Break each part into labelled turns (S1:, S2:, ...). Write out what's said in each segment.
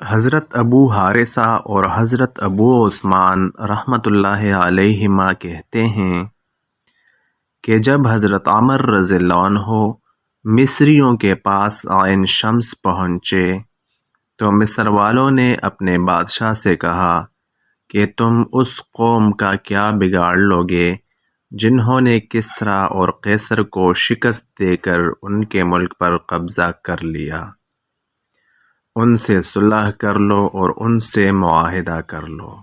S1: حضرت ابو حارثہ اور حضرت ابو عثمان رحمۃ اللہ علیہما کہتے ہیں کہ جب حضرت عمر رضی اللہ عنہ مصریوں کے پاس عین شمس پہنچے تو مصر والوں نے اپنے بادشاہ سے کہا کہ تم اس قوم کا کیا بگاڑ لوگے جنہوں نے کسریٰ اور قیصر کو شکست دے کر ان کے ملک پر قبضہ کر لیا۔ ان سے صلح کر لو اور ان سے معاہدہ کر لو،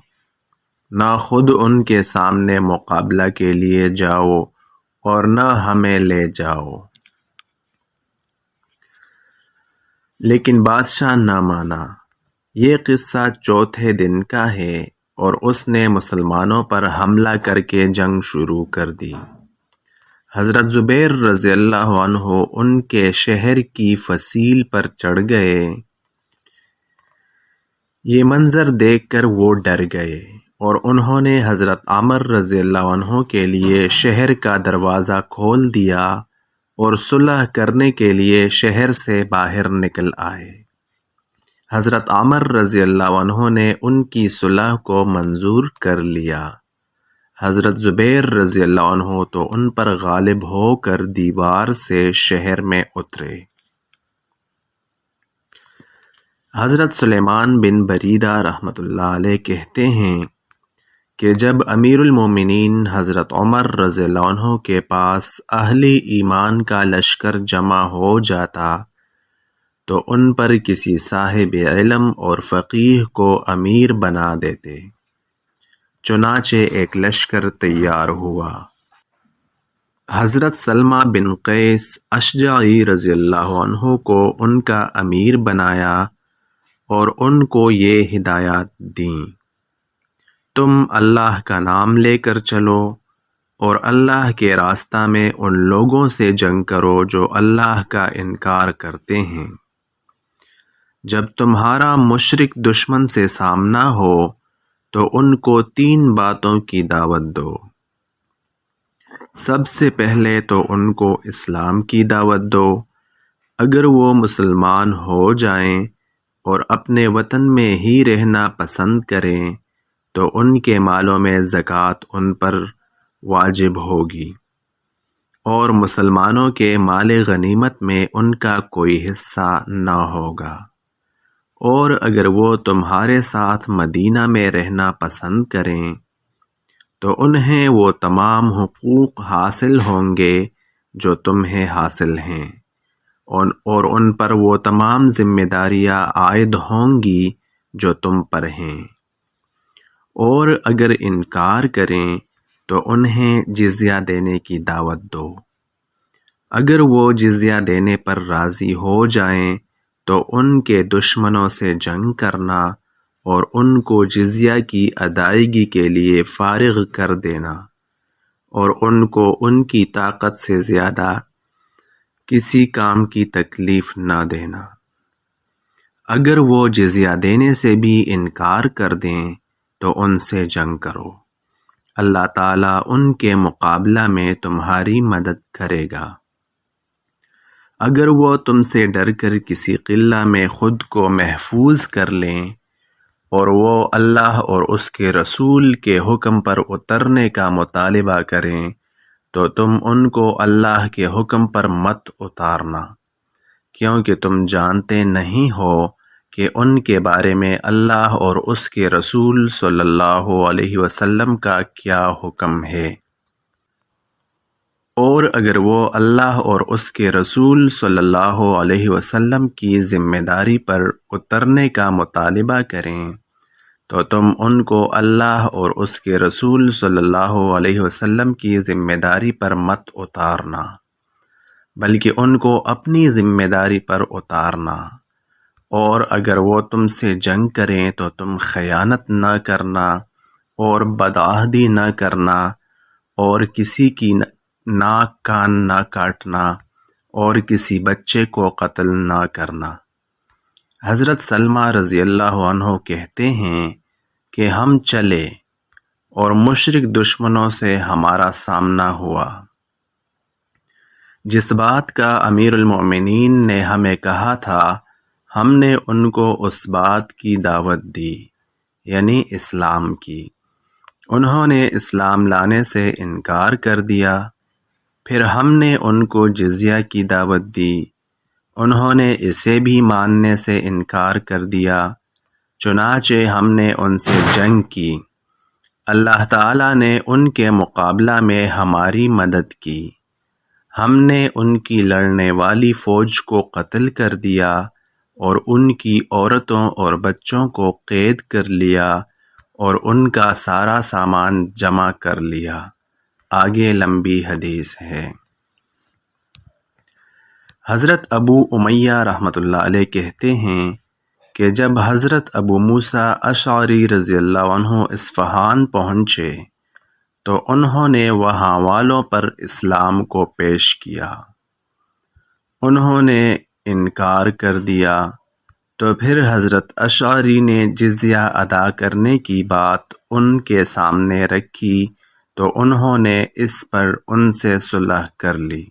S1: نہ خود ان کے سامنے مقابلہ کے لیے جاؤ اور نہ ہمیں لے جاؤ۔ لیکن بادشاہ نہ مانا۔ یہ قصہ چوتھے دن کا ہے اور اس نے مسلمانوں پر حملہ کر کے جنگ شروع کر دی۔ حضرت زبیر رضی اللہ عنہ ان کے شہر کی فصیل پر چڑھ گئے۔ یہ منظر دیکھ کر وہ ڈر گئے اور انہوں نے حضرت عمر رضی اللہ عنہ کے لیے شہر کا دروازہ کھول دیا اور صلح کرنے کے لیے شہر سے باہر نکل آئے۔ حضرت عمر رضی اللہ عنہ نے ان کی صلح کو منظور کر لیا۔ حضرت زبیر رضی اللہ عنہ تو ان پر غالب ہو کر دیوار سے شہر میں اترے۔ حضرت سلیمان بن بریدہ رحمۃ اللہ علیہ کہتے ہیں کہ جب امیر المومنین حضرت عمر رضی اللہ عنہ کے پاس اہل ایمان کا لشکر جمع ہو جاتا تو ان پر کسی صاحب علم اور فقیہ کو امیر بنا دیتے۔ چنانچہ ایک لشکر تیار ہوا۔ حضرت سلمہ بن قیس اشجعی رضی اللہ عنہ کو ان کا امیر بنایا اور ان کو یہ ہدایات دیں، تم اللہ کا نام لے کر چلو اور اللہ کے راستہ میں ان لوگوں سے جنگ کرو جو اللہ کا انکار کرتے ہیں۔ جب تمہارا مشرک دشمن سے سامنا ہو تو ان کو 3 باتوں کی دعوت دو۔ سب سے پہلے تو ان کو اسلام کی دعوت دو۔ اگر وہ مسلمان ہو جائیں اور اپنے وطن میں ہی رہنا پسند کریں تو ان کے مالوں میں زکوٰۃ ان پر واجب ہوگی اور مسلمانوں کے مال غنیمت میں ان کا کوئی حصہ نہ ہوگا۔ اور اگر وہ تمہارے ساتھ مدینہ میں رہنا پسند کریں تو انہیں وہ تمام حقوق حاصل ہوں گے جو تمہیں حاصل ہیں، اور ان پر وہ تمام ذمہ داریاں عائد ہوں گی جو تم پر ہیں۔ اور اگر انکار کریں تو انہیں جزیہ دینے کی دعوت دو۔ اگر وہ جزیہ دینے پر راضی ہو جائیں تو ان کے دشمنوں سے جنگ کرنا اور ان کو جزیہ کی ادائیگی کے لیے فارغ کر دینا اور ان کو ان کی طاقت سے زیادہ کسی کام کی تکلیف نہ دینا۔ اگر وہ جزیہ دینے سے بھی انکار کر دیں تو ان سے جنگ کرو، اللہ تعالیٰ ان کے مقابلہ میں تمہاری مدد کرے گا۔ اگر وہ تم سے ڈر کر کسی قلعہ میں خود کو محفوظ کر لیں اور وہ اللہ اور اس کے رسول کے حکم پر اترنے کا مطالبہ کریں تو تم ان کو اللہ کے حکم پر مت اتارنا، کیونکہ تم جانتے نہیں ہو کہ ان کے بارے میں اللہ اور اس کے رسول صلی اللہ علیہ وسلم کا کیا حکم ہے۔ اور اگر وہ اللہ اور اس کے رسول صلی اللہ علیہ وسلم کی ذمہ داری پر اترنے کا مطالبہ کریں تو تم ان کو اللہ اور اس کے رسول صلی اللہ علیہ وسلم کی ذمہ داری پر مت اتارنا، بلکہ ان کو اپنی ذمہ داری پر اتارنا۔ اور اگر وہ تم سے جنگ کریں تو تم خیانت نہ کرنا اور بدعہدی نہ کرنا اور کسی کی ناک کان نہ کاٹنا اور کسی بچے کو قتل نہ کرنا۔ حضرت سلمہ رضی اللہ عنہ کہتے ہیں کہ ہم چلے اور مشرک دشمنوں سے ہمارا سامنا ہوا۔ جس بات کا امیر المومنین نے ہمیں کہا تھا ہم نے ان کو اس بات کی دعوت دی یعنی اسلام کی، انہوں نے اسلام لانے سے انکار کر دیا۔ پھر ہم نے ان کو جزیہ کی دعوت دی، انہوں نے اسے بھی ماننے سے انکار کر دیا۔ چنانچہ ہم نے ان سے جنگ کی، اللہ تعالیٰ نے ان کے مقابلہ میں ہماری مدد کی، ہم نے ان کی لڑنے والی فوج کو قتل کر دیا اور ان کی عورتوں اور بچوں کو قید کر لیا اور ان کا سارا سامان جمع کر لیا۔ آگے لمبی حدیث ہے۔ حضرت ابو امیہ رحمۃ اللہ علیہ کہتے ہیں کہ جب حضرت ابو موسیٰ اشعری رضی اللہ عنہ اصفہان پہنچے تو انہوں نے وہاں والوں پر اسلام کو پیش کیا، انہوں نے انکار کر دیا، تو پھر حضرت اشعری نے جزیہ ادا کرنے کی بات ان کے سامنے رکھی تو انہوں نے اس پر ان سے صلح کر لی۔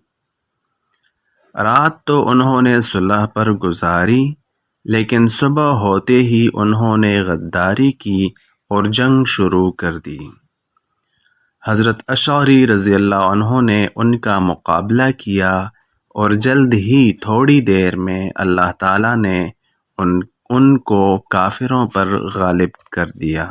S1: رات تو انہوں نے صلح پر گزاری، لیکن صبح ہوتے ہی انہوں نے غداری کی اور جنگ شروع کر دی۔ حضرت اشعری رضی اللہ عنہ نے ان کا مقابلہ کیا اور جلد ہی تھوڑی دیر میں اللہ تعالیٰ نے ان کو کافروں پر غالب کر دیا۔